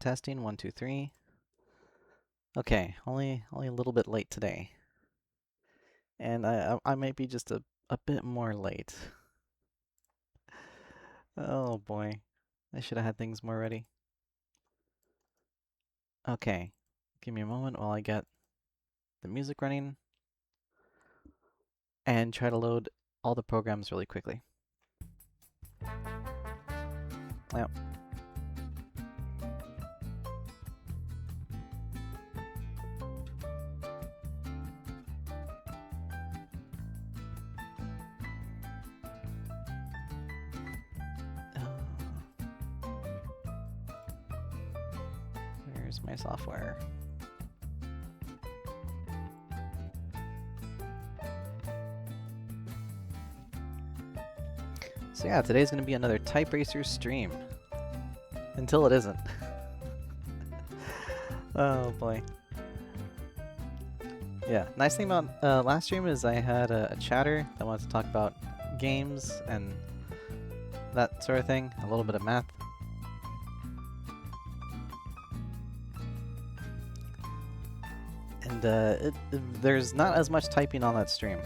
testing. 1, 2, 3. Okay, only a little bit late today. And I might be just a bit more late. Oh boy. I should have had things more ready. Okay. Give me a moment while I get the music running and try to load all the programs really quickly. Yep. Where's my software? So yeah, today's going to be another Typeracer stream. Until it isn't. Oh boy. Yeah, nice thing about last stream is I had a chatter that wanted to talk about games and that sort of thing, a little bit of math. And there's not as much typing on that stream,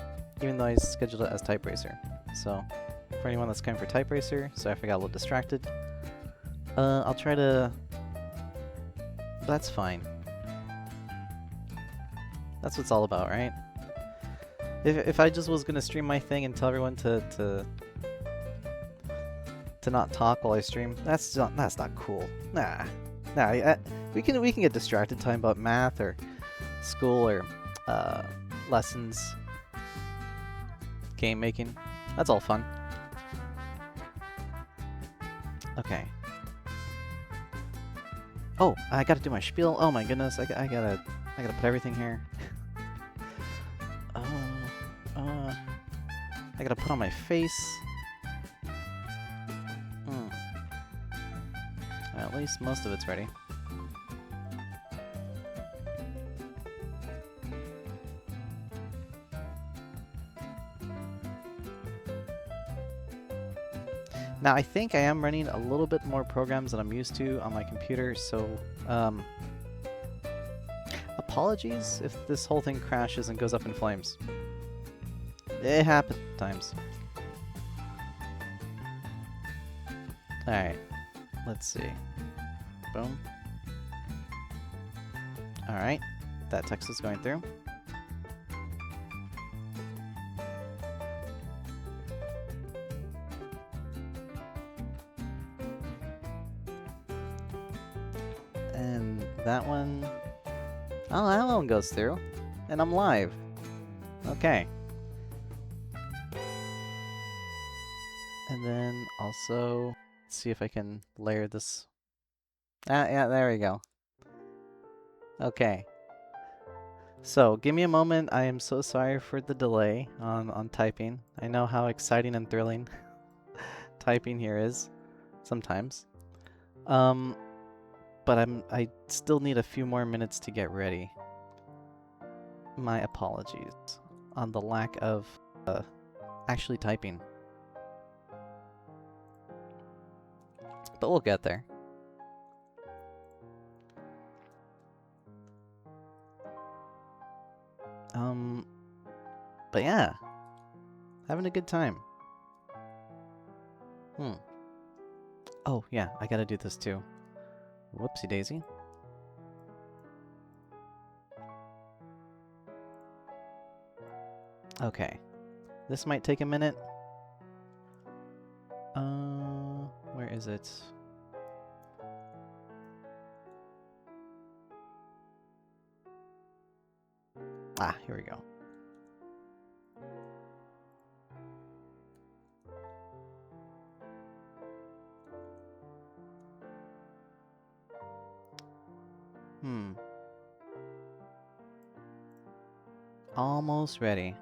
even though I scheduled it as Typeracer. So, for anyone that's coming for Typeracer, sorry if I got a little distracted. I'll try to... That's fine. That's what it's all about, right? If I just was gonna stream my thing and tell everyone to not talk while I stream, that's not cool. Nah, we can get distracted talking about math or school or lessons, game making. That's all fun. Okay. Oh, I gotta do my spiel. Oh my goodness, I gotta put everything here. I gotta put on my face. Well, at least most of it's ready. Now, I think I am running a little bit more programs than I'm used to on my computer, so apologies if this whole thing crashes and goes up in flames. It happens sometimes. Alright, let's see. Boom. Alright, that text is going through. And that one... Oh, that one goes through. And I'm live. Okay. And then also, let's see if I can layer this. Yeah, there we go. Okay. So, give me a moment. I am so sorry for the delay on typing. I know how exciting and thrilling typing here is sometimes. But I still need a few more minutes to get ready. My apologies on the lack of actually typing. But we'll get there. But yeah, having a good time. Oh yeah, I gotta do this too. Whoopsie daisy. Okay, this might take a minute. Where is it? Ah, here we go. Almost ready.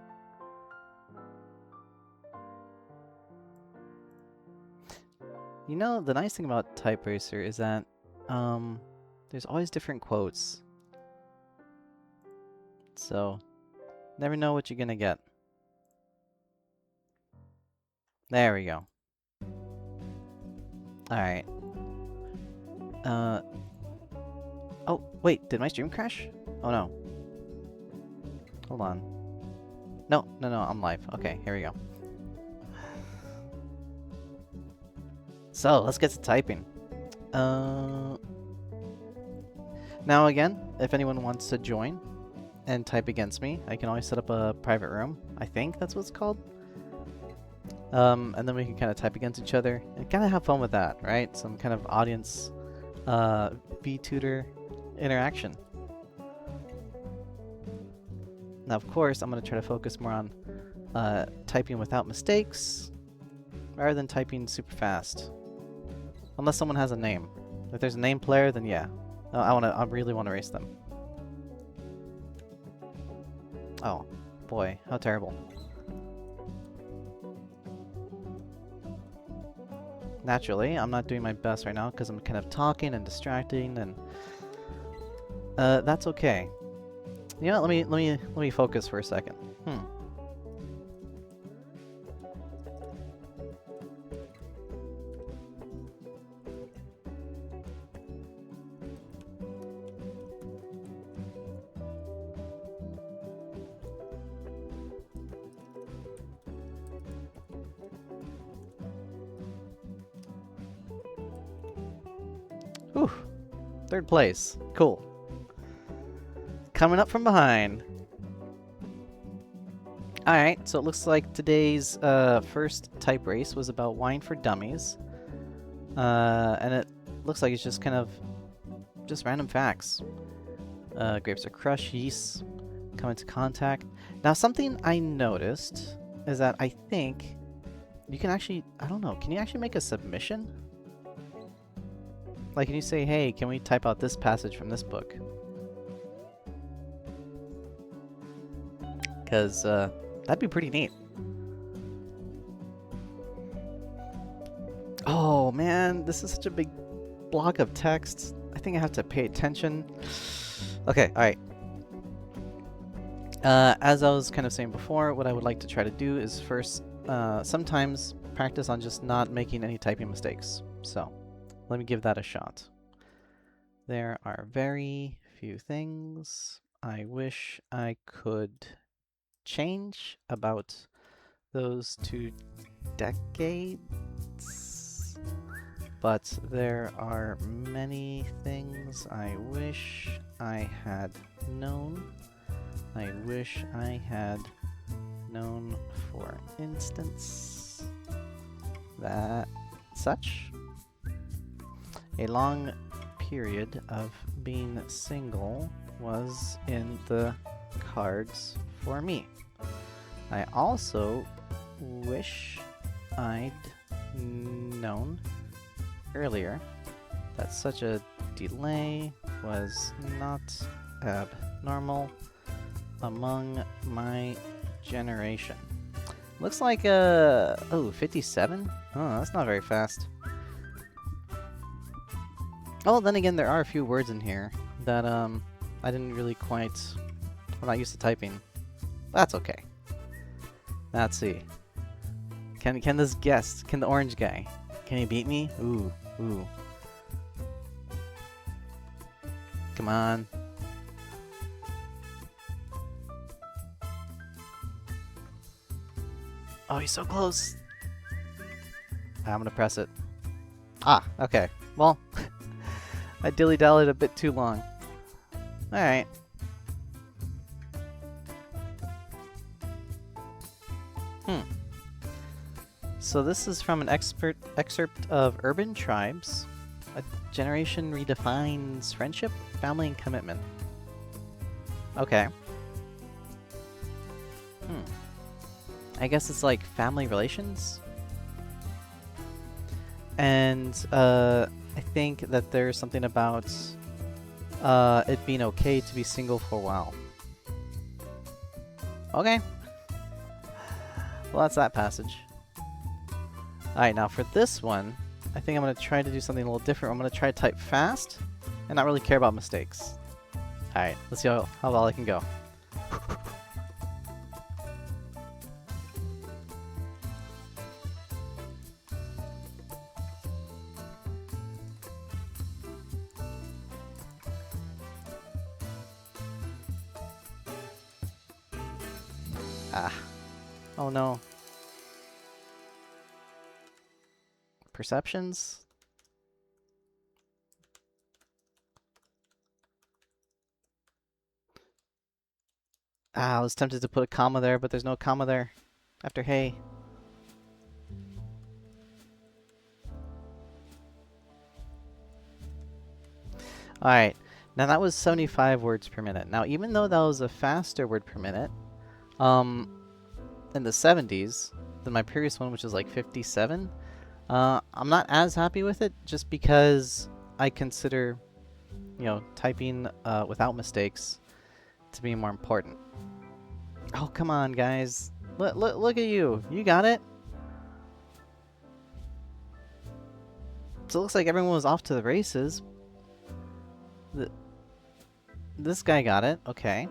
You know, the nice thing about Typeracer is that there's always different quotes. So, never know what you're gonna get. There we go. Alright. Oh, wait, did my stream crash? Oh no. Hold on. No, I'm live. Okay, here we go. So, let's get to typing. Now again, if anyone wants to join and type against me, I can always set up a private room. I think that's what it's called. And then we can kind of type against each other and kind of have fun with that, right? Some kind of audience vtutor interaction. Now, of course, I'm going to try to focus more on typing without mistakes rather than typing super fast. Unless someone has a name. If there's a name player, then yeah. I really want to race them. Oh, boy, how terrible. Naturally, I'm not doing my best right now because I'm kind of talking and distracting, and that's okay. You know what, let me focus for a second. Whew. Third place. Cool. Coming up from behind. Alright, so it looks like today's first type race was about wine for dummies. And it looks like it's just kind of just random facts. Grapes are crushed, yeast come into contact. Now something I noticed is that I think you can actually, I don't know, can you actually make a submission? Like, can you say, hey, can we type out this passage from this book? Because that'd be pretty neat. Oh man, this is such a big block of text. I think I have to pay attention. Okay, alright. As I was kind of saying before, what I would like to try to do is first, sometimes practice on just not making any typing mistakes. So, let me give that a shot. There are very few things I wish I could change about those 2 decades, but there are many things I wish I had known. I wish I had known, for instance, that such a long period of being single was in the cards for me. I also wish I'd known earlier that such a delay was not abnormal among my generation. Looks like, oh, 57? Oh, that's not very fast. Oh, then again, there are a few words in here that, I didn't really quite... I'm not used to typing. That's okay. Let's see. Can this guest, can the orange guy, can he beat me? Ooh. Come on. Oh, he's so close. I'm gonna press it. Ah, okay. Well, I dilly-dallied a bit too long. Alright. So this is from an excerpt of Urban Tribes. A generation redefines friendship, family, and commitment. Okay. I guess it's like family relations? And I think that there's something about it being okay to be single for a while. Okay. Well, that's that passage. Alright, now for this one, I think I'm going to try to do something a little different. I'm going to try to type fast and not really care about mistakes. Alright, let's see how well I can go. Ah. Oh no. Perceptions? Ah, I was tempted to put a comma there, but there's no comma there. After hey. Alright. Now that was 75 words per minute. Now even though that was a faster word per minute, in the 70s than my previous one, which is like 57, I'm not as happy with it just because I consider, you know, typing without mistakes to be more important. Oh, come on, guys. Look at you. You got it. So it looks like everyone was off to the races. This guy got it. Okay.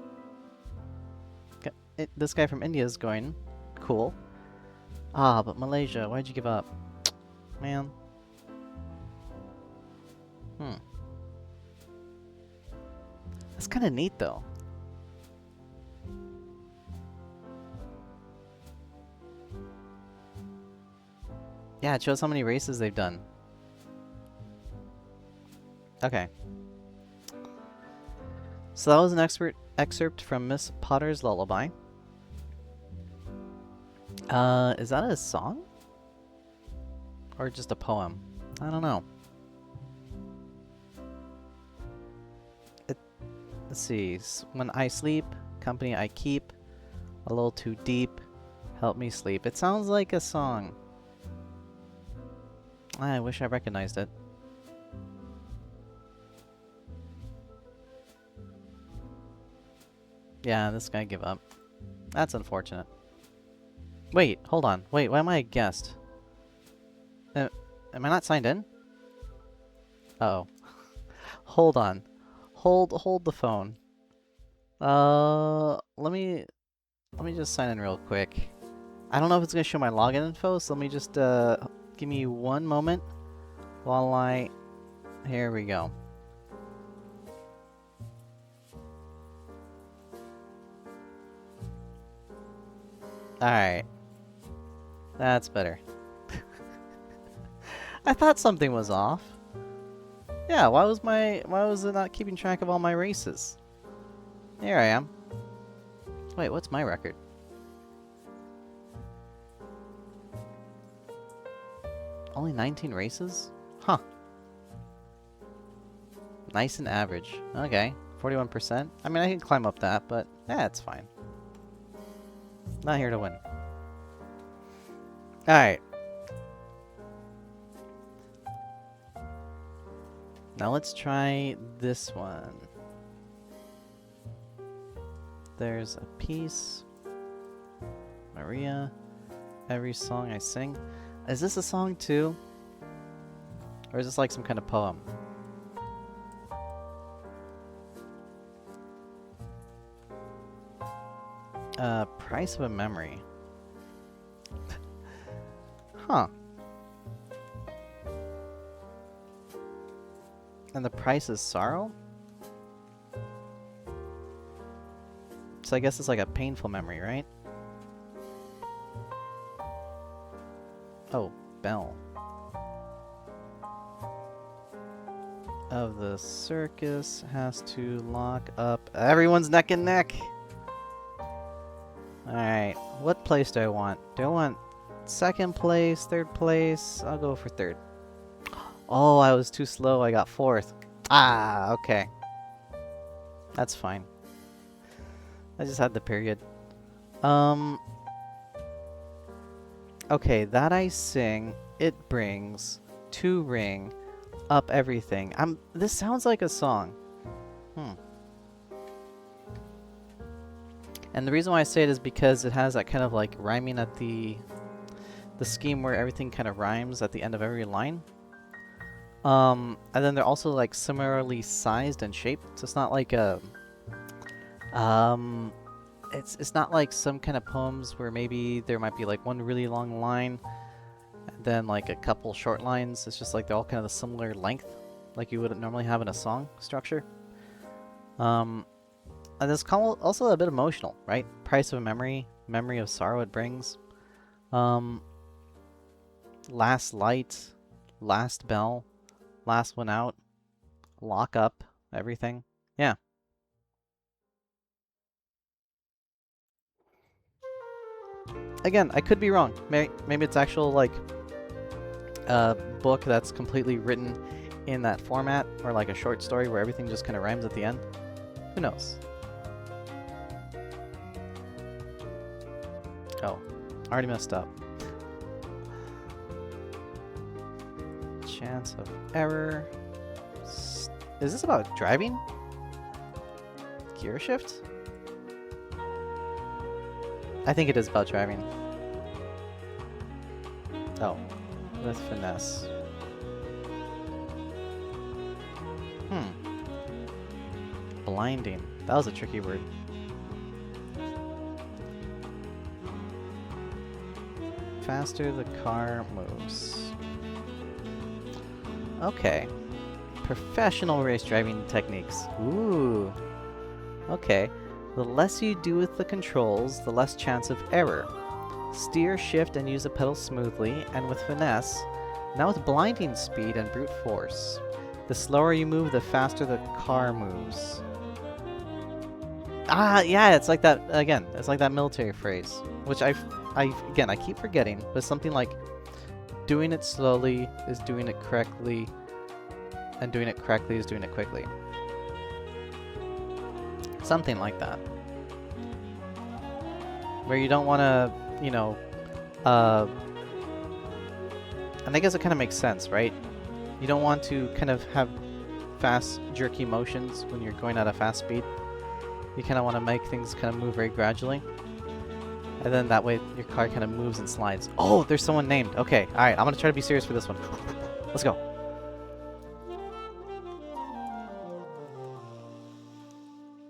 This guy from India is going. Cool. Ah, but Malaysia, why'd you give up? Man. That's kind of neat, though. Yeah, it shows how many races they've done. Okay. So that was an excerpt from Miss Potter's Lullaby. Is that a song? Or just a poem? I don't know. Let's see. When I sleep, company I keep, a little too deep, help me sleep. It sounds like a song. I wish I recognized it. Yeah, this guy gave up. That's unfortunate. Wait, hold on. Wait, why am I a guest? Am I not signed in? Uh-oh. Hold on. Hold the phone. Let me just sign in real quick. I don't know if it's gonna show my login info, so let me just give me one moment while I... Here we go. Alright. That's better. I thought something was off. Yeah, why was it not keeping track of all my races? Here I am. Wait, what's my record? Only 19 races? Huh. Nice and average. Okay. 41%. I mean, I can climb up that, but it's fine. Not here to win. Alright. Now let's try this one. There's a piece. Maria. Every song I sing. Is this a song too? Or is this like some kind of poem? Price of a memory. Huh. And the price is sorrow? So I guess it's like a painful memory, right? Oh, bell. Of the circus has to lock up everyone's neck and neck. Alright, what place do I want? Do I want second place, third place? I'll go for third. Oh, I was too slow. I got fourth. Ah, okay. That's fine. I just had the period. Okay, that I sing, it brings to ring up everything. This sounds like a song. And the reason why I say it is because it has that kind of like rhyming at the scheme where everything kind of rhymes at the end of every line. And then they're also like similarly sized and shaped. So it's not like a it's not like some kind of poems where maybe there might be like one really long line and then like a couple short lines. It's just like they're all kind of a similar length like you would normally have in a song structure. And it's also a bit emotional, right? Price of a memory. memory of sorrow it brings. Last light, last bell, last one out, lock up, everything. Yeah. Again, I could be wrong. Maybe it's actual, like, a book that's completely written in that format, or like a short story where everything just kind of rhymes at the end. Who knows? Oh, already messed up. Chance of error. Is this about driving? Gear shift? I think it is about driving. Oh, with finesse. Blinding. That was a tricky word. Faster the car moves. Okay. Professional race driving techniques. Ooh. Okay. The less you do with the controls, the less chance of error. Steer, shift, and use the pedal smoothly and with finesse. Now with blinding speed and brute force. The slower you move, the faster the car moves. Ah, yeah, it's like that, again, it's like that military phrase. Which I keep forgetting, but something like, doing it slowly is doing it correctly, and doing it correctly is doing it quickly. Something like that. Where you don't want to, you know, and I guess it kind of makes sense, right? You don't want to kind of have fast, jerky motions when you're going at a fast speed. You kind of want to make things kind of move very gradually. And then that way your car kind of moves and slides. Oh, there's someone named. Okay, alright, I'm going to try to be serious for this one. Let's go.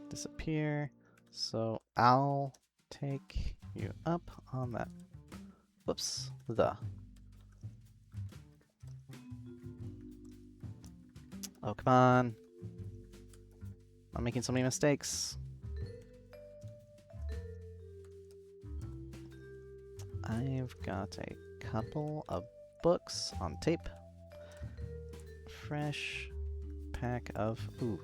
Disappear. So I'll take you up on that. Whoops. Oh, come on. I'm making so many mistakes. I've got a couple of books on tape. Fresh pack of... Ooh.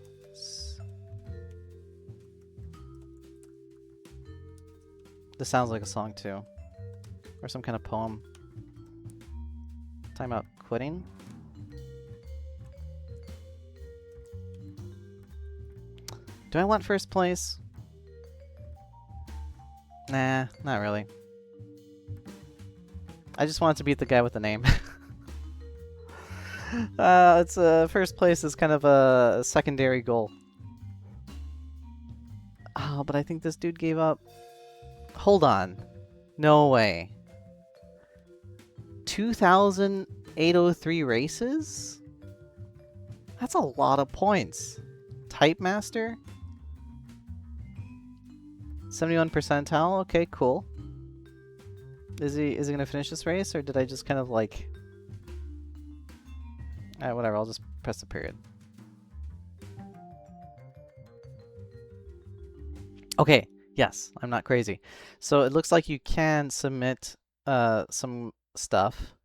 This sounds like a song, too. Or some kind of poem. Talking about quitting. Do I want first place? Nah, not really. I just wanted to beat the guy with the name. It's first place is kind of a secondary goal. Oh, but I think this dude gave up. Hold on. No way. 2,803 races? That's a lot of points. Typemaster? 71 percentile? Okay, cool. Is he gonna finish this race, or did I just kind of like... Alright, whatever, I'll just press the period. Okay, yes, I'm not crazy. So it looks like you can submit some stuff.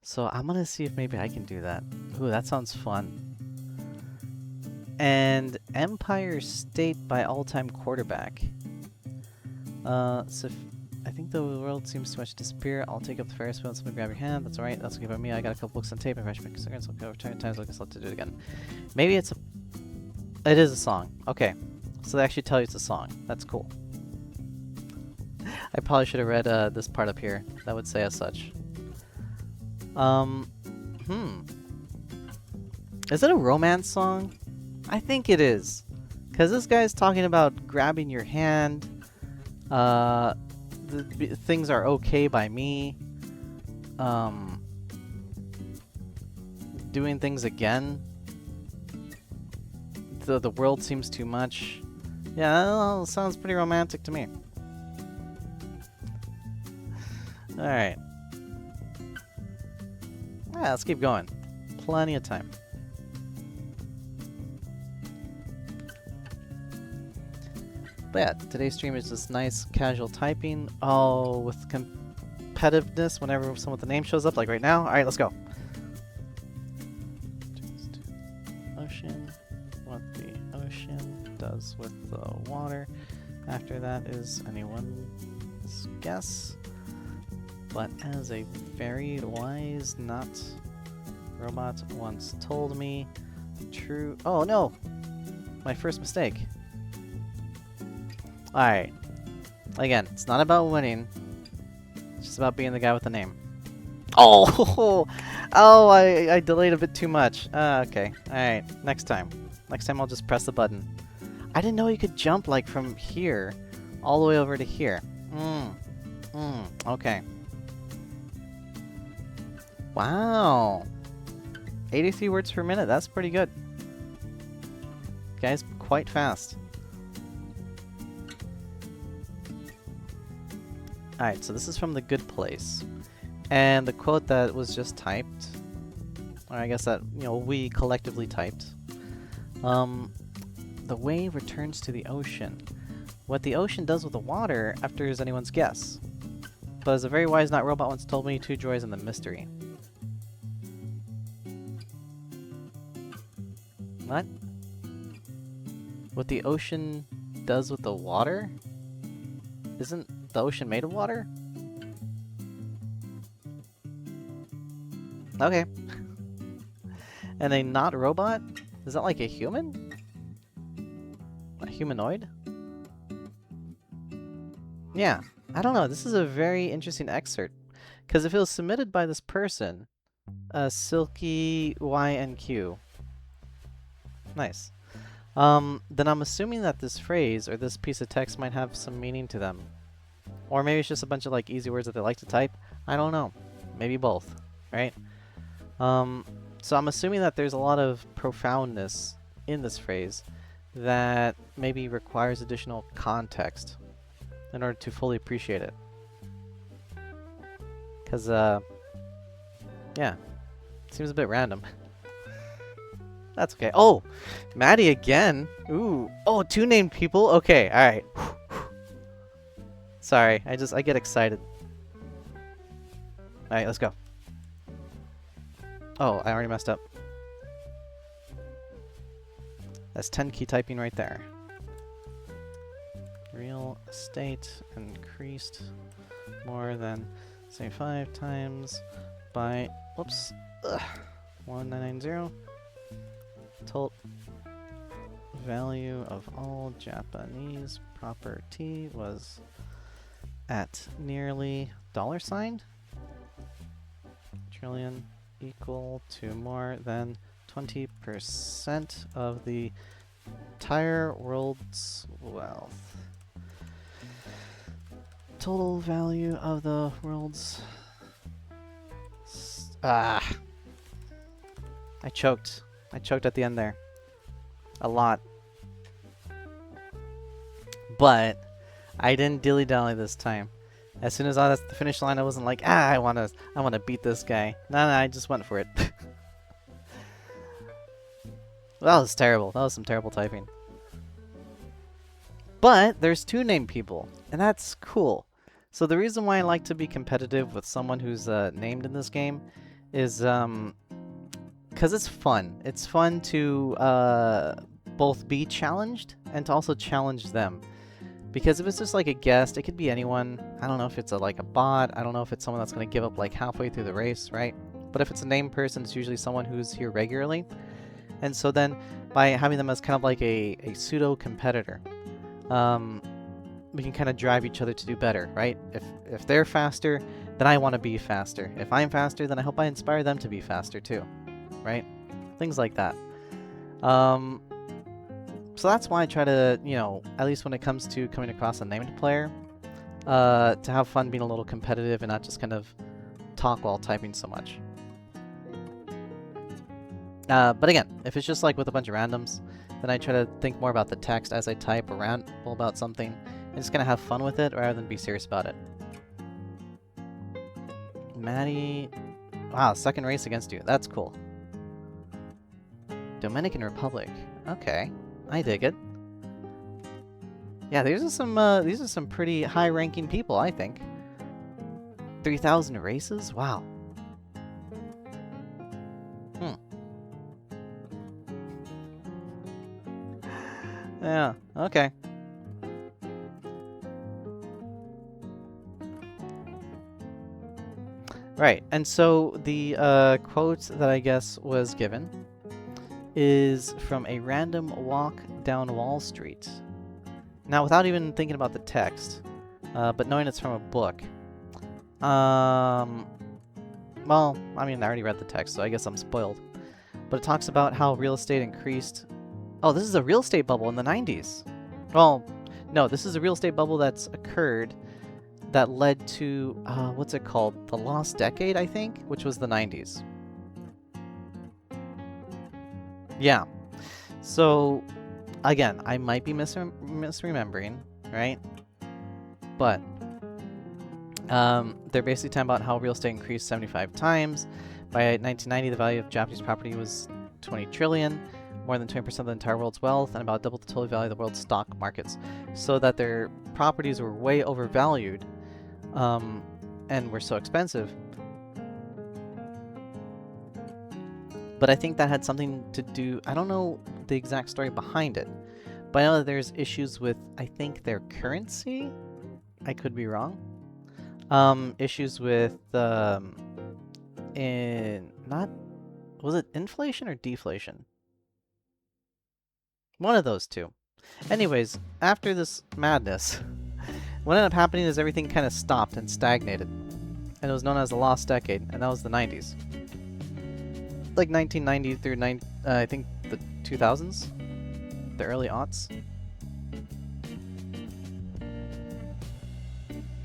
So I'm gonna see if maybe I can do that. Ooh, that sounds fun. And Empire State by all-time quarterback. So I think the world seems too much to disappear. I'll take up the Ferris wheel and someone grab your hand. That's alright. That's okay by me. I got a couple books on tape. If I should make cigarettes, I'll go times like this. I'll have to do it again. Maybe it's a... It is a song. Okay. So they actually tell you it's a song. That's cool. I probably should have read this part up here. That would say as such. Is it a romance song? I think it is. Because this guy's talking about grabbing your hand. Things are okay by me. Doing things again. The world seems too much. Yeah, that sounds pretty romantic to me. Alright. Yeah, let's keep going. Plenty of time. But yeah, today's stream is just nice casual typing. Oh, with competitiveness whenever someone with the name shows up, like right now. Alright, let's go. Ocean. What the ocean does with the water. After that is anyone's guess. But as a very wise, not robot once told me, true. Oh no! My first mistake. Alright. Again, it's not about winning. It's just about being the guy with the name. Oh! Oh, I delayed a bit too much. Okay. Alright. Next time. Next time I'll just press the button. I didn't know you could jump, like, from here all the way over to here. Okay. Wow. 83 words per minute. That's pretty good. Guys, quite fast. Alright, so this is from The Good Place. And the quote that was just typed, or I guess that, you know, we collectively typed. The wave returns to the ocean. What the ocean does with the water after is anyone's guess. But as a very wise not robot once told me, two joys in the mystery. What? What the ocean does with the water? Isn't the ocean made of water? Okay. And a not robot? Is that like a human? A humanoid? Yeah. I don't know. This is a very interesting excerpt. Because if it was submitted by this person, Silky YNQ. Nice. Then I'm assuming that this phrase or this piece of text might have some meaning to them. Or maybe it's just a bunch of like easy words that they like to type. I don't know. Maybe both, right? So I'm assuming that there's a lot of profoundness in this phrase that maybe requires additional context in order to fully appreciate it. Because, yeah, seems a bit random. That's okay. Oh, Maddie again. Ooh. Oh, two named people. Okay. All right. Sorry. I get excited. All right, let's go. Oh, I already messed up. That's 10 key typing right there. Real estate increased more than 75 times by, whoops, 1990. Total value of all Japanese property was at nearly $, trillion, equal to more than 20% of the entire world's wealth. Total value of the world's... I choked. I choked at the end there. A lot. But I didn't dilly-dally this time. As soon as I was at the finish line, I wasn't like, I wanna beat this guy. No, I just went for it. That was terrible. That was some terrible typing. But there's two named people, and that's cool. So the reason why I like to be competitive with someone who's named in this game is because it's fun. It's fun to both be challenged and to also challenge them. Because if it's just like a guest, it could be anyone. I don't know if it's like a bot. I don't know if it's someone that's going to give up like halfway through the race, right? But if it's a named person, it's usually someone who's here regularly. And so then by having them as kind of like a pseudo-competitor, we can kind of drive each other to do better, right? If they're faster, then I want to be faster. If I'm faster, then I hope I inspire them to be faster too, right? Things like that. So that's why I try to, you know, at least when it comes to coming across a named player, to have fun being a little competitive and not just kind of talk while typing so much. But again, if it's just like with a bunch of randoms, then I try to think more about the text as I type or ramble about something and just kind of have fun with it rather than be serious about it. Maddie... Wow, second race against you. That's cool. Dominican Republic. Okay. I dig it. Yeah, these are some pretty high-ranking people, I think. 3,000 races? Wow. Hmm. Yeah, okay. Right, and so the quote that I guess was given is from A Random Walk Down Wall Street. Now, without even thinking about the text, but knowing it's from a book, well, I mean, I already read the text, so I guess I'm spoiled. But it talks about how real estate increased. Oh, this is a real estate bubble in the 90s. Well, no, this is a real estate bubble that's occurred that led to, what's it called? The Lost Decade, I think, which was the 90s. Yeah. So, again, I might be misremembering, right? But they're basically talking about how real estate increased 75 times. By 1990, the value of Japanese property was 20 trillion, more than 20% of the entire world's wealth, and about double the total value of the world's stock markets. So that their properties were way overvalued, and were so expensive. But I think that had something to do, I don't know the exact story behind it, but I know that there's issues with, I think, their currency. I could be wrong. Issues with, was it inflation or deflation? One of those two. Anyways, after this madness, what ended up happening is everything kind of stopped and stagnated. And it was known as the Lost Decade, and that was the 90s. Like 1990 through I think the 2000s? The early aughts?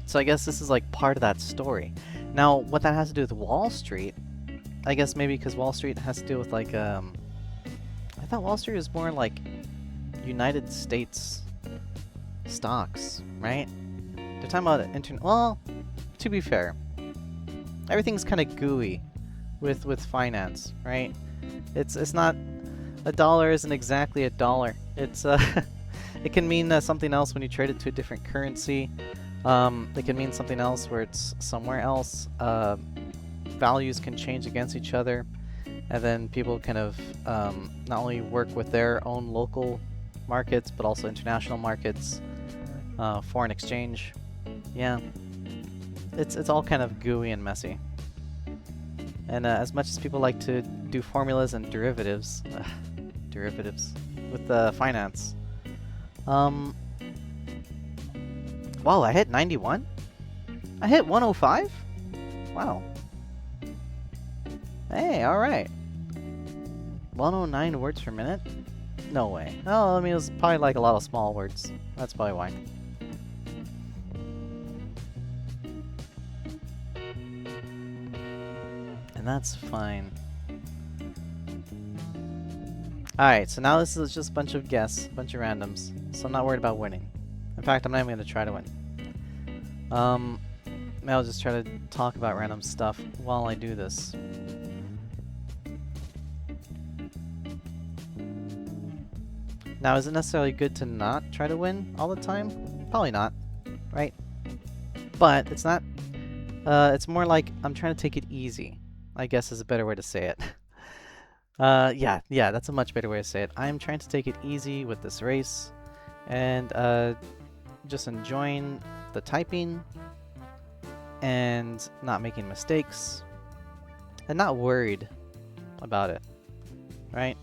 So I guess this is like part of that story. Now, what that has to do with Wall Street, I guess maybe because Wall Street has to do with like, I thought Wall Street was more like United States stocks, right? They're talking about well, to be fair, everything's kind of gooey with finance, right? It's not, a dollar isn't exactly a dollar. It's it can mean something else when you trade it to a different currency. It can mean something else where it's somewhere else. Values can change against each other, and then people kind of not only work with their own local markets, but also international markets, foreign exchange. Yeah, it's all kind of gooey and messy. And as much as people like to do formulas and derivatives, with finance. Wow, I hit 91? I hit 105? Wow. Hey, alright. 109 words per minute? No way. Oh, I mean, it was probably like a lot of small words. That's probably why. And that's fine. Alright, so now this is just a bunch of guess, a bunch of randoms. So I'm not worried about winning. In fact, I'm not even going to try to win. I'll just try to talk about random stuff while I do this. Now, is it necessarily good to not try to win all the time? Probably not, right? But it's not, it's more like I'm trying to take it easy, I guess is a better way to say it. Yeah, that's a much better way to say it. I'm trying to take it easy with this race, and just enjoying the typing, and not making mistakes, and not worried about it, right?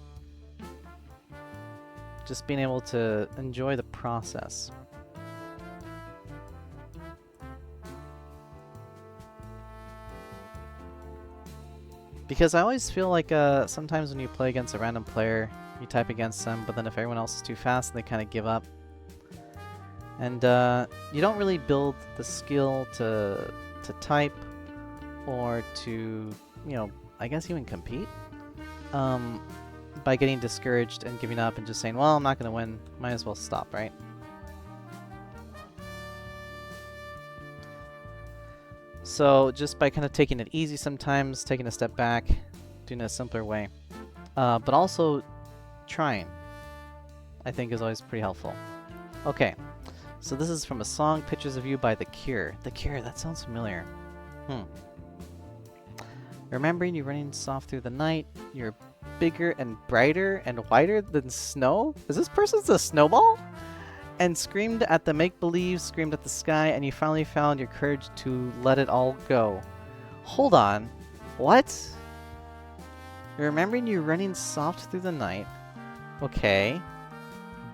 Just being able to enjoy the process. Because I always feel like sometimes when you play against a random player, you type against them, but then if everyone else is too fast, they kind of give up. And you don't really build the skill to type or to, you know, I guess even compete by getting discouraged and giving up and just saying, well, I'm not going to win, might as well stop, right? So just by kind of taking it easy sometimes, taking a step back, doing it a simpler way, but also trying, I think is always pretty helpful. Okay, So this is from a song, Pictures of You by The Cure. The Cure, that sounds familiar. Remembering you running soft through the night, you're bigger and brighter and whiter than snow? Is this person's a snowball? And screamed at the make-believe, screamed at the sky, and you finally found your courage to let it all go. Hold on. What? Remembering you running soft through the night. Okay.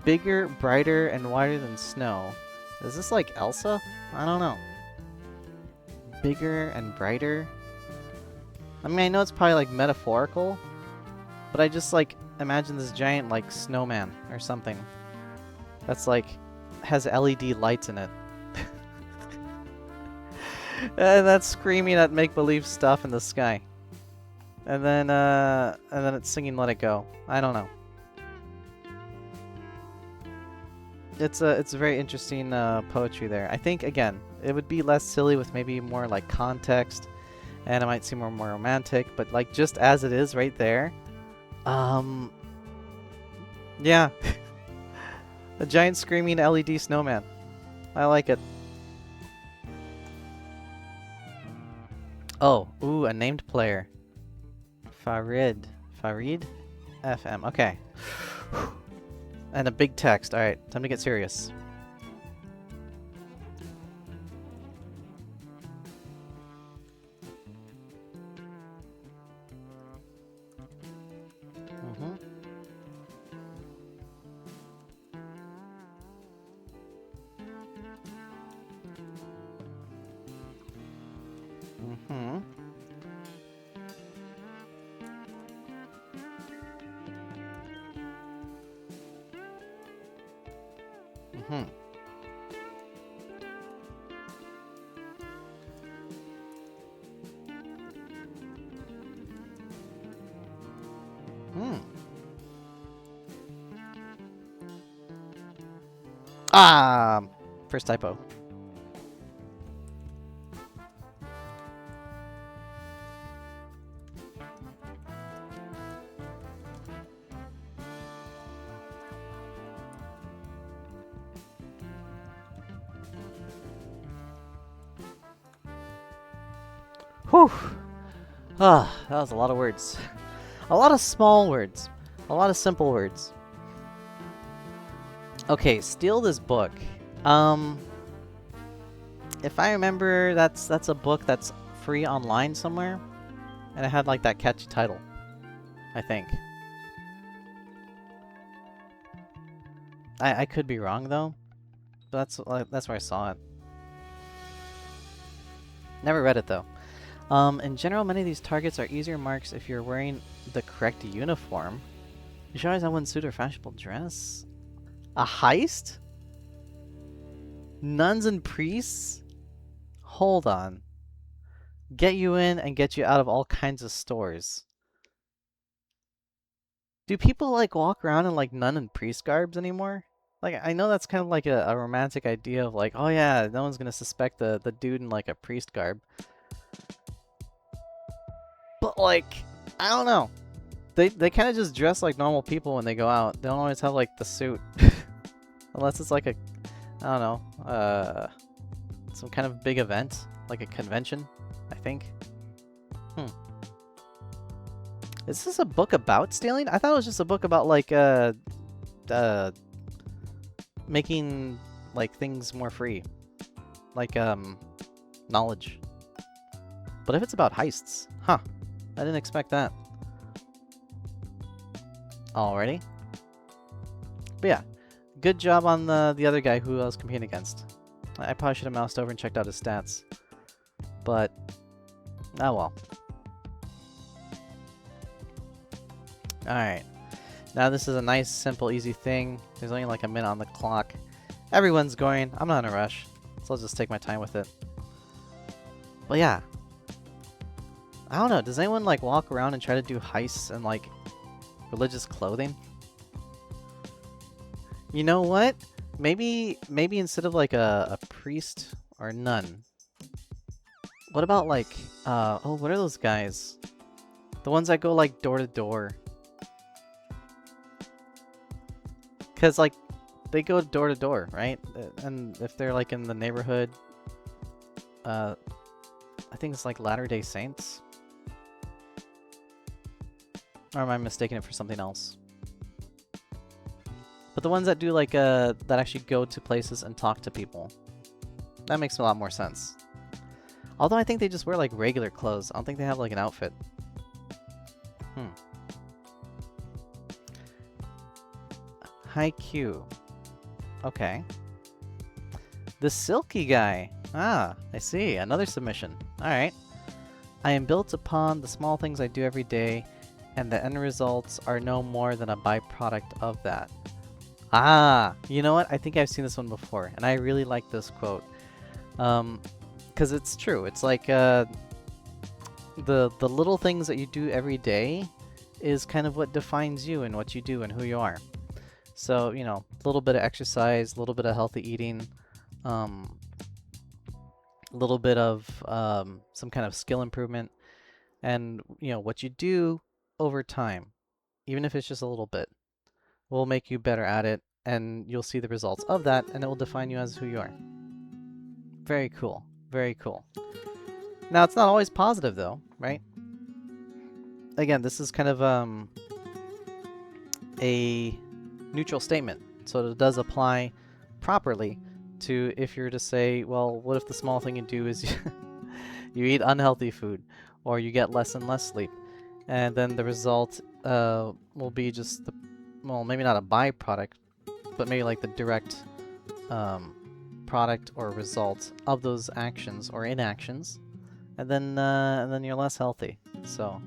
Bigger, brighter, and whiter than snow. Is this like Elsa? I don't know. Bigger and brighter? I mean, I know it's probably like metaphorical, but I just like imagine this giant like snowman or something that's like has LED lights in it. And that's screaming at make-believe stuff in the sky. And then it's singing Let It Go. I don't know. It's a very interesting poetry there. I think, again, it would be less silly with maybe more like context, and it might seem more romantic, but like just as it is right there, yeah. A giant screaming LED snowman. I like it. Oh, ooh, a named player. Farid. FM. Okay. And a big text. Alright, time to get serious. First typo. Whew. Ah, that was a lot of words. A lot of small words. A lot of simple words. Okay, steal this book. If I remember, that's a book that's free online somewhere, and it had like that catchy title, I think. I could be wrong though, but that's where I saw it. Never read it though. In general, many of these targets are easier marks if you're wearing the correct uniform. You should always have one suit or fashionable dress. A heist? Nuns and priests? Hold on. Get you in and get you out of all kinds of stores. Do people like walk around in like nun and priest garbs anymore? Like, I know that's kind of like a romantic idea of like, oh yeah, no one's gonna suspect the dude in like a priest garb. But like, I don't know. They kind of just dress like normal people when they go out. They don't always have like the suit. Unless it's like a, I don't know, some kind of big event, like a convention, I think. Is this a book about stealing? I thought it was just a book about like making like things more free, like knowledge. But if it's about heists, huh? I didn't expect that. Alrighty. But yeah, good job on the other guy who I was competing against. I probably should have moused over and checked out his stats. But, oh well. Alright. Now this is a nice, simple, easy thing. There's only like a minute on the clock. Everyone's going. I'm not in a rush. So I'll just take my time with it. But yeah. I don't know. Does anyone like walk around and try to do heists in like religious clothing? You know what? Maybe instead of like a priest or a nun. What about like oh, what are those guys? The ones that go like door to door. Cause like they go door to door, right? And if they're like in the neighborhood, I think it's like Latter-day Saints. Or am I mistaking it for something else? But the ones that do like that actually go to places and talk to people. That makes a lot more sense. Although I think they just wear like regular clothes. I don't think they have like an outfit. High Q. Okay. The Silky Guy. Ah, I see. Another submission. Alright. I am built upon the small things I do every day, and the end results are no more than a byproduct of that. Ah, you know what? I think I've seen this one before, and I really like this quote. Because it's true. It's like the little things that you do every day is kind of what defines you and what you do and who you are. So, you know, a little bit of exercise, a little bit of healthy eating, a little bit of some kind of skill improvement, and, you know, what you do over time, even if it's just a little bit, will make you better at it, and you'll see the results of that, and it will define you as who you are. Very cool. Very cool. Now, it's not always positive, though, right? Again, this is kind of a neutral statement, so it does apply properly to if you're to say, well, what if the small thing you do is you eat unhealthy food, or you get less and less sleep, and then the result will be just the, well, maybe not a byproduct, but maybe like the direct product or result of those actions or inactions, and then you're less healthy. So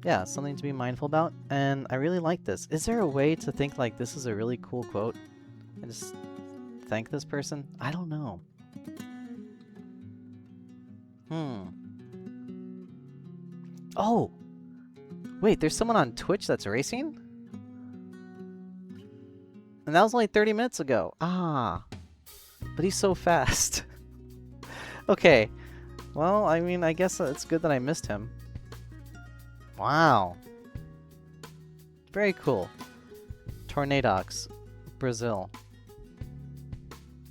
yeah, something to be mindful about, and I really like this. Is there a way to think like this is a really cool quote and just thank this person? I don't know. Oh! Wait, there's someone on Twitch that's racing? And that was only 30 minutes ago. Ah! But he's so fast. Okay. Well, I mean, I guess it's good that I missed him. Wow. Very cool. Tornadox, Brazil.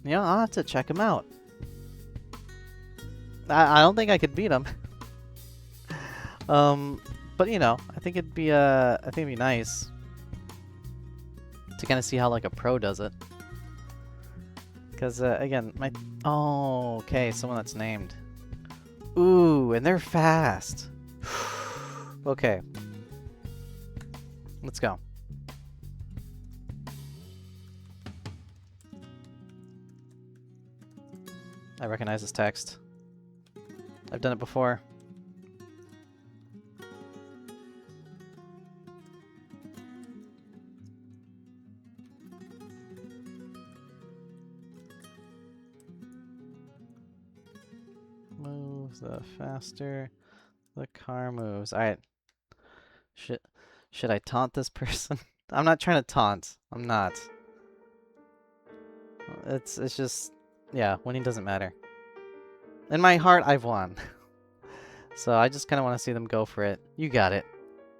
Yeah, I'll have to check him out. I don't think I could beat him. But you know, I think it'd be nice to kind of see how like a pro does it. Because again, oh, okay, someone that's named. Ooh, and they're fast. Okay. Let's go. I recognize this text. I've done it before. Moves, the faster the car moves. Alright. Should I taunt this person? I'm not trying to taunt. I'm not. It's just, yeah, winning doesn't matter. In my heart, I've won. So I just kind of want to see them go for it. You got it.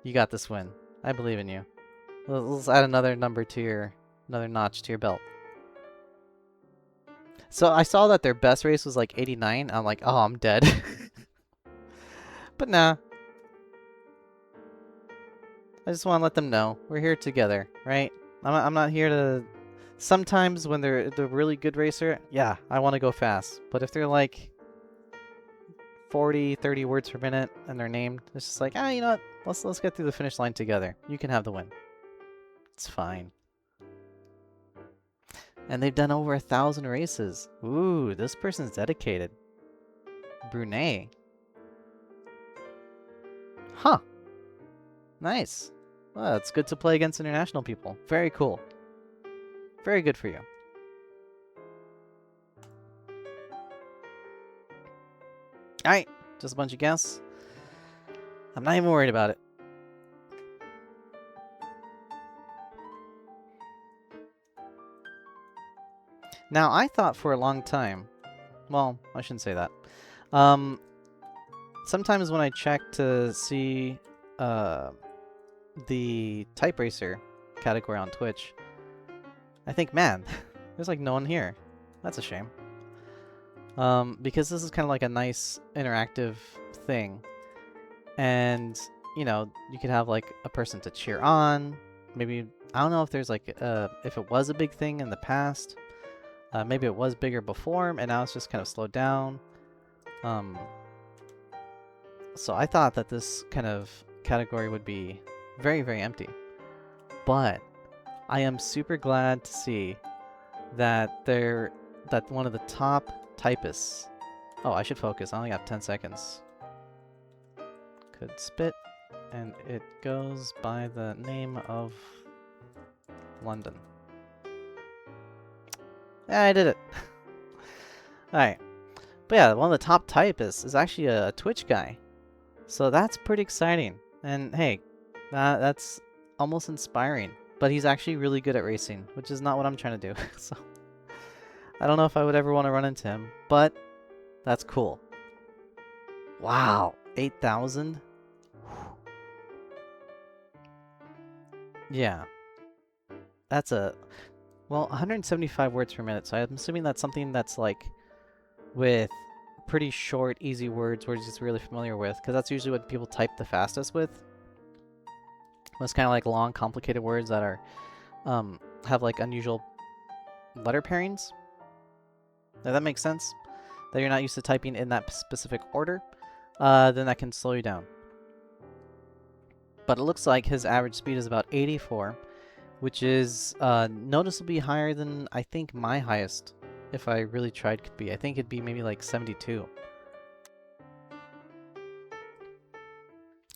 You got this win. I believe in you. Let's add another number to your, another notch to your belt. So I saw that their best race was like 89. I'm like, oh, I'm dead. But nah. I just want to let them know we're here together, right? I'm not here to. Sometimes when they're the really good racer, yeah, I want to go fast. But if they're like 40, 30 words per minute and they're named, it's just like, you know what? Let's get through the finish line together. You can have the win. It's fine. And they've done over 1,000 races. Ooh, this person's dedicated. Brunei. Huh. Nice. Well, it's good to play against international people. Very cool. Very good for you. Alright, just a bunch of guests. I'm not even worried about it. Now, I thought for a long time, well, I shouldn't say that. Sometimes when I check to see the Typeracer category on Twitch, I think, man, there's like no one here. That's a shame. Because this is kind of like a nice interactive thing. And, you know, you could have like a person to cheer on. Maybe, I don't know if there's like, if it was a big thing in the past. Maybe it was bigger before and now it's just kind of slowed down. So I thought that this kind of category would be very, very empty. But I am super glad to see that that one of the top typists. Oh, I should focus. I only got 10 seconds. Could spit, and it goes by the name of London. Yeah, I did it. Alright. But yeah, one of the top typists is actually a Twitch guy. So that's pretty exciting. And hey, that's almost inspiring. But he's actually really good at racing, which is not what I'm trying to do. So I don't know if I would ever want to run into him, but that's cool. Wow, 8,000? Yeah. That's well, 175 words per minute, so I'm assuming that's something that's like with pretty short, easy words we're just really familiar with, because that's usually what people type the fastest with. It's kind of like long, complicated words that are have like unusual letter pairings. Does that make sense? That you're not used to typing in that specific order, then that can slow you down. But it looks like his average speed is about 84, which is noticeably higher than I think my highest, if I really tried, could be. I think it'd be maybe like 72.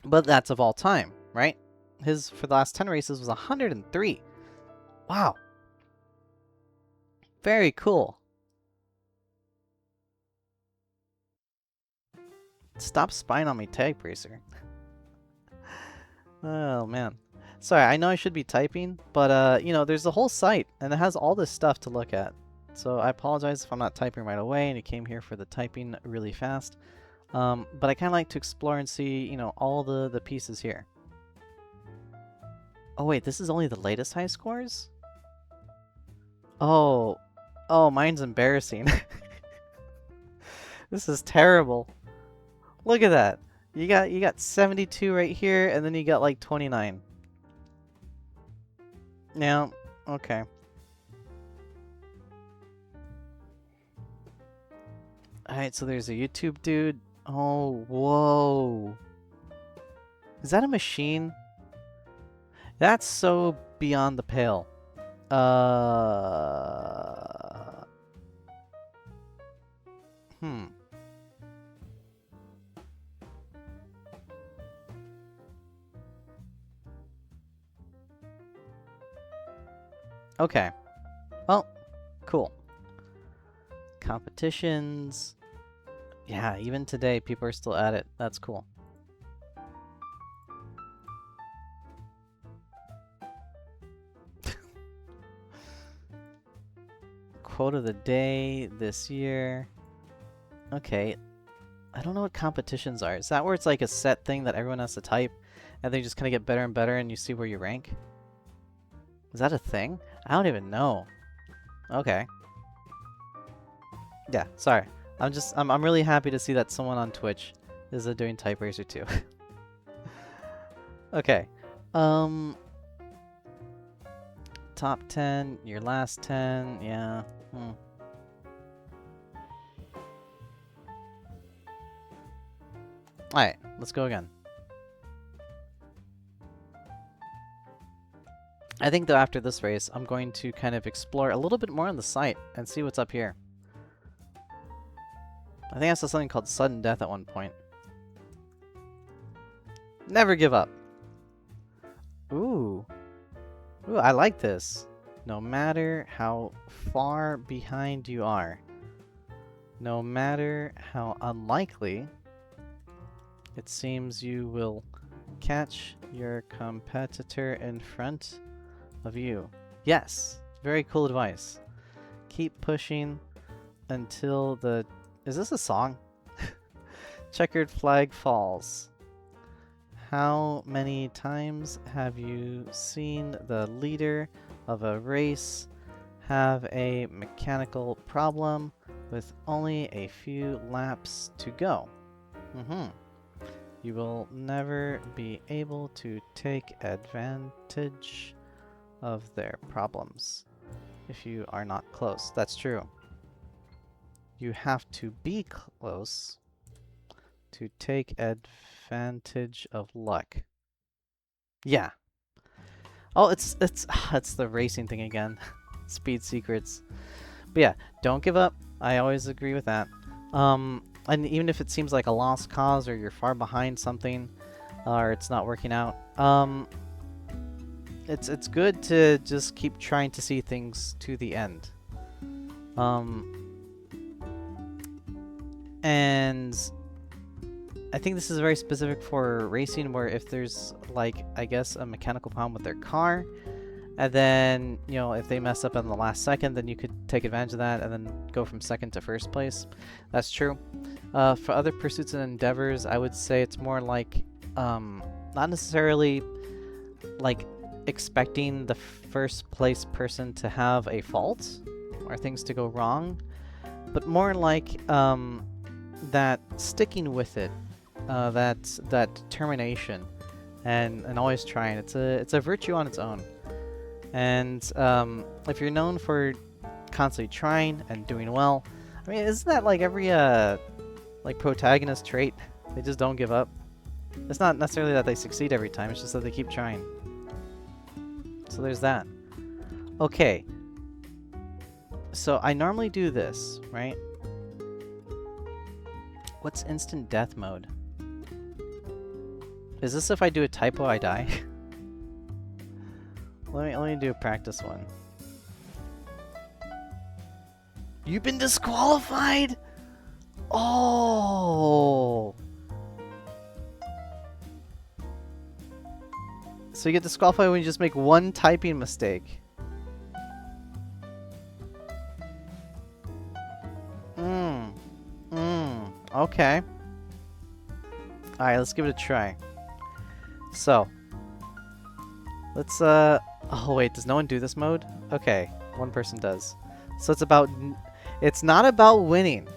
But that's of all time, right? His, for the last 10 races, was 103. Wow. Very cool. Stop spying on me, Typeracer. Oh, man. Sorry, I know I should be typing, but, you know, there's a whole site, and it has all this stuff to look at. So I apologize if I'm not typing right away, and you came here for the typing really fast. But I kind of like to explore and see, you know, all the pieces here. Oh, wait, this is only the latest high scores? Oh. Oh, mine's embarrassing. This is terrible. Look at that. You got 72 right here, and then you got like 29. Yeah, okay. Alright, so there's a YouTube dude. Oh, whoa. Is that a machine? That's so beyond the pale. Okay. Well, cool. Competitions. Yeah, even today, people are still at it. That's cool. Quote of the day this year. Okay. I don't know what competitions are. Is that where it's like a set thing that everyone has to type and they just kind of get better and better and you see where you rank? Is that a thing? I don't even know. Okay. Yeah, sorry. I'm really happy to see that someone on Twitch is doing Typeracer too. Okay. Top 10, your last 10, yeah. Alright, let's go again. I think though after this race, I'm going to kind of explore a little bit more on the site and see what's up here. I think I saw something called sudden death at one point. Never give up. Ooh. Ooh, I like this. No matter how far behind you are, no matter how unlikely it seems you will catch your competitor in front of you. Yes, very cool advice. Keep pushing until the... Is this a song? Checkered flag falls. How many times have you seen the leader of a race have a mechanical problem with only a few laps to go. You will never be able to take advantage of their problems if you are not close. That's true. You have to be close to take advantage of luck. Yeah. Oh, it's the racing thing again. Speed secrets. But yeah, don't give up. I always agree with that. And even if it seems like a lost cause or you're far behind something, or it's not working out, it's good to just keep trying to see things to the end. And I think this is very specific for racing, where if there's, like, I guess a mechanical problem with their car, and then, you know, if they mess up in the last second, then you could take advantage of that and then go from second to first place. That's true. For other pursuits and endeavors, I would say it's more like, not necessarily like expecting the first place person to have a fault or things to go wrong, but more like that sticking with it, that determination, and always trying. It's a virtue on its own. And if you're known for constantly trying and doing well, I mean, isn't that like every like protagonist trait? They just don't give up. It's not necessarily that they succeed every time, it's just that they keep trying. So there's that. Okay. So I normally do this, right? What's instant death mode? Is this if I do a typo, I die? Let me do a practice one. You've been disqualified? Oh! So you get disqualified when you just make one typing mistake. Okay. Alright, let's give it a try. So, let's, oh wait, does no one do this mode? Okay, one person does. So it's not about winning.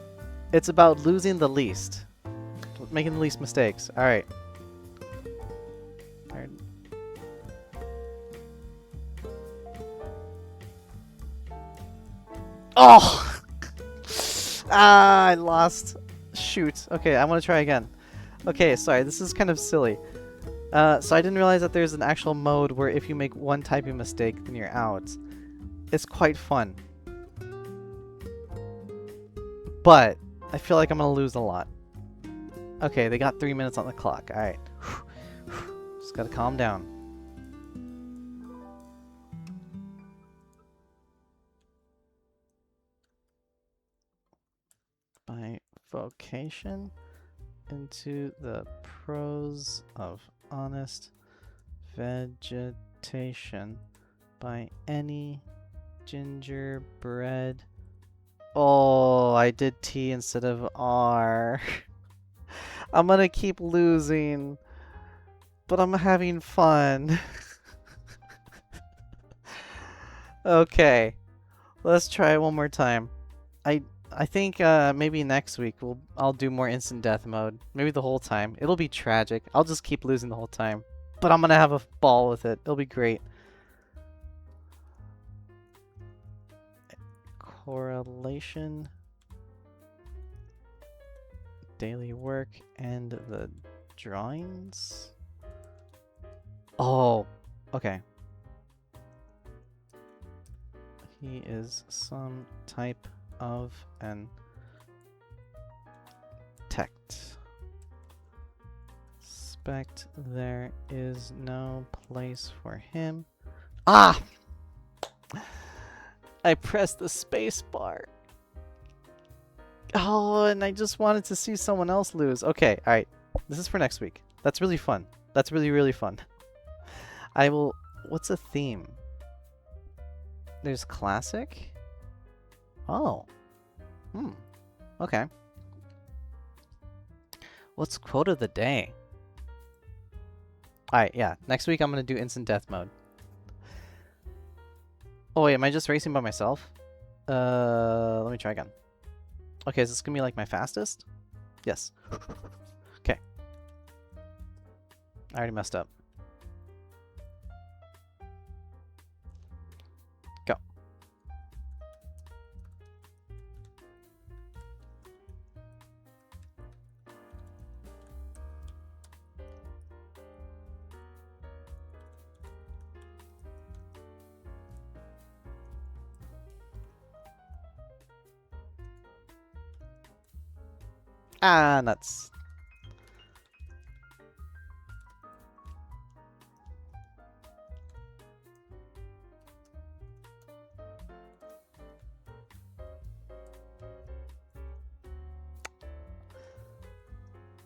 It's about losing the least. Making the least mistakes. Alright. Oh! Ah, I lost. Shoot. Okay, I want to try again. Okay, sorry, this is kind of silly. So I didn't realize that there's an actual mode where if you make one typing mistake, then you're out. It's quite fun. But I feel like I'm gonna lose a lot. Okay, they got 3 minutes on the clock. Alright. Just gotta calm down. By vocation into the pros of honest vegetation by any gingerbread. Oh, I did T instead of R. I'm gonna keep losing, but I'm having fun. Okay, let's try it one more time. I think maybe next week I'll do more instant death mode. Maybe the whole time. It'll be tragic. I'll just keep losing the whole time. But I'm gonna have a ball with it. It'll be great. Correlation. Daily work and the drawings. Oh, okay. He is some type of an tect. Suspect there is no place for him. Ah! I pressed the space bar. Oh, and I just wanted to see someone else lose. Okay, alright. This is for next week. That's really fun. That's really, really fun. I will... What's a theme? There's classic? Oh. Okay. What's quote of the day? Alright, yeah. Next week I'm going to do instant death mode. Oh wait, am I just racing by myself? Let me try again. Okay, is this gonna be like my fastest? Yes. Okay. I already messed up. Go. Ah, nuts.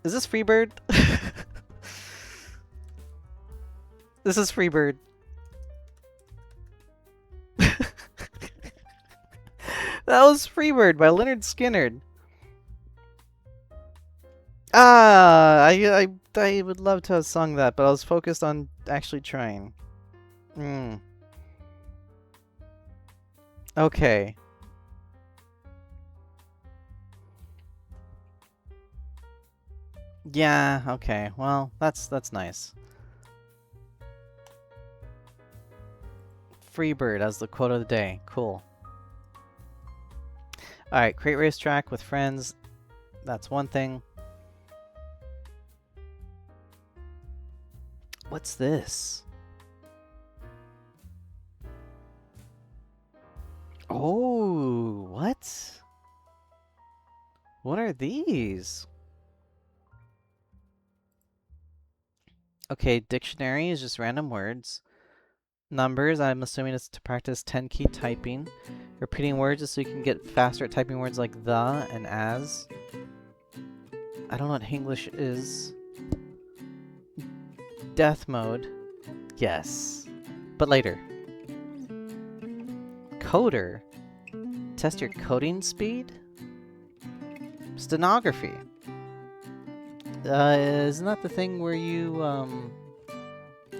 Is this Freebird? This is Freebird. That was Freebird by Leonard Skinner. Ah, I would love to have sung that, but I was focused on actually trying. Okay. Yeah, okay. Well, that's nice. Freebird as the quote of the day. Cool. Alright, create racetrack with friends. That's one thing. What's this? Oh, what? What are these? Okay, dictionary is just random words. Numbers, I'm assuming it's to practice 10-key typing. Repeating words is so you can get faster at typing words like the and as. I don't know what English is. Death mode. Yes. But later. Coder. Test your coding speed? Stenography. Isn't that the thing where you,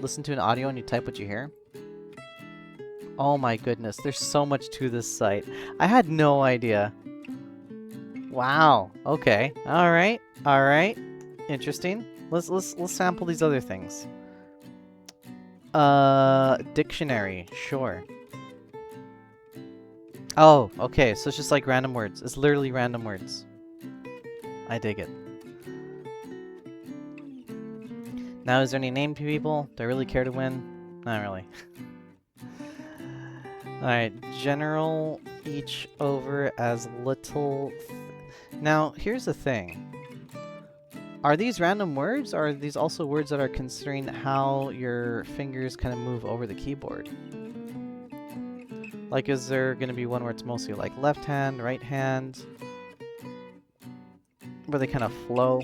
listen to an audio and you type what you hear? Oh my goodness, there's so much to this site. I had no idea. Wow. Okay. All right. All right. Interesting. Let's sample these other things. Dictionary. Sure. Oh, okay. So it's just like random words. It's literally random words. I dig it. Now, is there any named people? Do I really care to win? Not really. Alright, general each over as little... Now, here's the thing. Are these random words, or are these also words that are considering how your fingers kind of move over the keyboard? Like, is there going to be one where it's mostly like left hand, right hand? Where they kind of flow?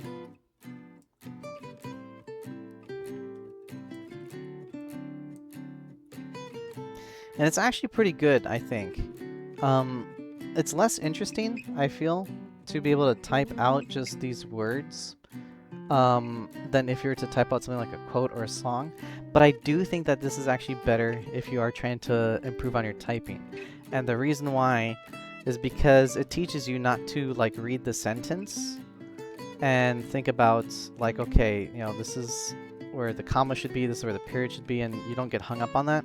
And it's actually pretty good, I think. It's less interesting, I feel, to be able to type out just these words than if you were to type out something like a quote or a song. But I do think that this is actually better if you are trying to improve on your typing. And the reason why is because it teaches you not to like read the sentence and think about like, okay, you know, this is where the comma should be, this is where the period should be, and you don't get hung up on that.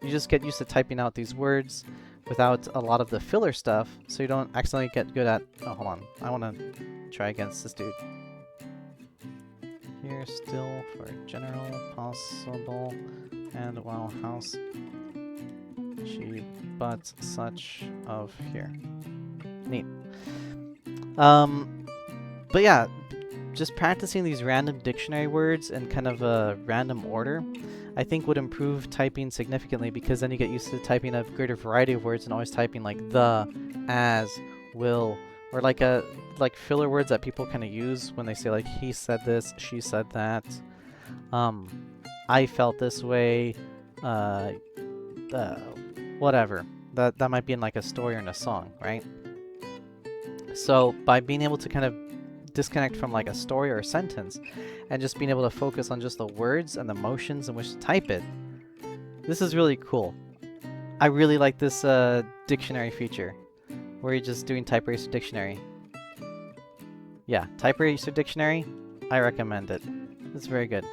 You just get used to typing out these words without a lot of the filler stuff, so you don't accidentally get good at... Oh, hold on. I want to try against this dude. Here still for general possible and while house she but such of here. Neat. But yeah, just practicing these random dictionary words in kind of a random order I think would improve typing significantly, because then you get used to typing a greater variety of words and always typing like the, as, will, or like filler words that people kind of use when they say like he said this, she said that, I felt this way, whatever. That might be in like a story or in a song, right? So by being able to kind of disconnect from like a story or a sentence and just being able to focus on just the words and the motions in which to type it, this is really cool. I really like this dictionary feature, where you're just doing Typeracer Dictionary. Yeah, Typeracer Dictionary, I recommend it. It's very good.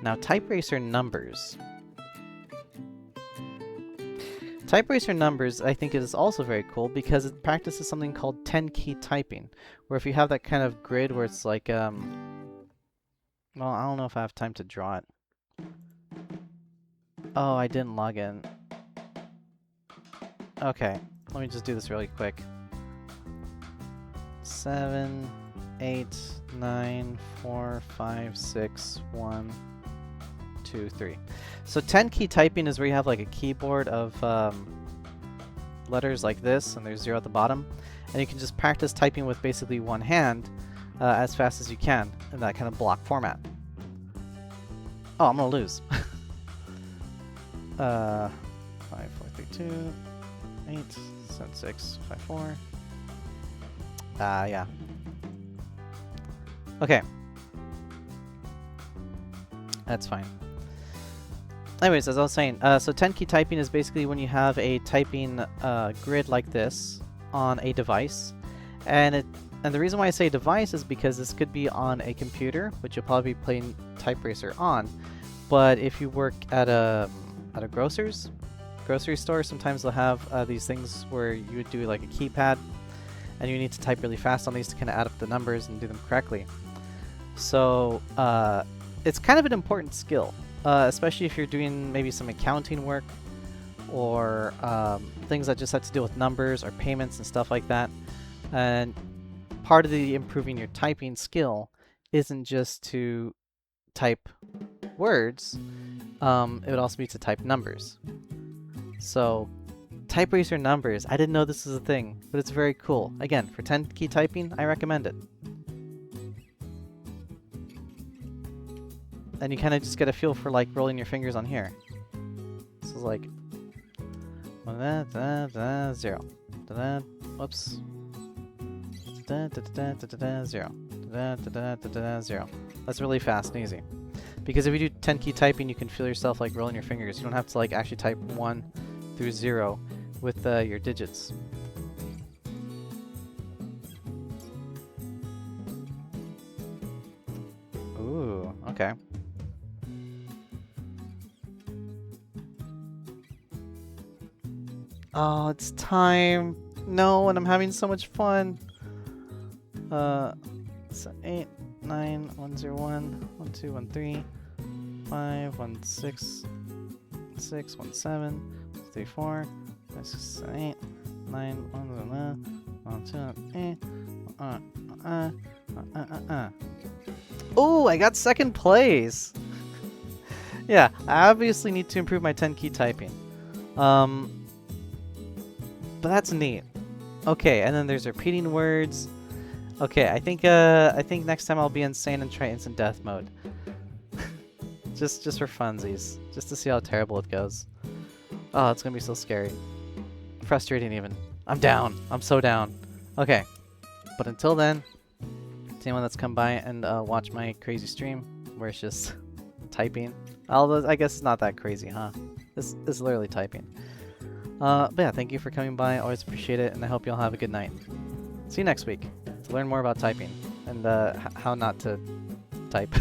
Now, Typeracer Numbers. Typeracer Numbers, I think, is also very cool because it practices something called 10-key typing, where if you have that kind of grid where it's like, well, I don't know if I have time to draw it. Oh, I didn't log in. Okay, let me just do this really quick. 7, 8, 9, 4, 5, 6, 1, 2, 3. So 10-key typing is where you have like a keyboard of letters like this, and there's 0 at the bottom, and you can just practice typing with basically one hand as fast as you can in that kind of block format. Oh, I'm gonna lose. 5, 4, 3, 2, 8, 7, 6, 5, 4. Yeah. Okay. That's fine. Anyways, as I was saying, so 10-key typing is basically when you have a typing grid like this on a device, and the reason why I say device is because this could be on a computer, which you'll probably be playing Typeracer on, but if you work at a grocery store, sometimes they'll have these things where you would do like a keypad, and you need to type really fast on these to kind of add up the numbers and do them correctly. So it's kind of an important skill. Especially if you're doing maybe some accounting work or things that just have to deal with numbers or payments and stuff like that. And part of the improving your typing skill isn't just to type words, it would also be to type numbers. So Typeracer Numbers, I didn't know this was a thing, but it's very cool. Again, for 10-key typing, I recommend it. And you kind of just get a feel for like rolling your fingers on here. This is like 0. Whoops. 0. 0. That's really fast and easy. Because if you do 10-key typing, you can feel yourself like rolling your fingers. You don't have to like actually type 1 through 0 with your digits. Ooh, okay. Oh, it's time. No, and I'm having so much fun. So 8, 9, 1, 0, 1, 1, 2, 1, 3, 5, 1, 6, 6, 1, 7, 3, 4, 5, 6, 7, 8, 9, 1, 2, 8, Oh, I got second place. Yeah, I obviously need to improve my 10-key typing. But that's neat. Okay, and then there's repeating words. Okay, I think next time I'll be insane and try instant death mode. just for funsies, just to see how terrible it goes. Oh, it's gonna be so scary, frustrating even. I'm down. I'm so down. Okay, but until then, to anyone that's come by and watch my crazy stream where it's just typing. Although I guess it's not that crazy, huh? It's literally typing. But yeah, thank you for coming by. Always appreciate it, and I hope you all have a good night. See you next week to learn more about typing and how not to type.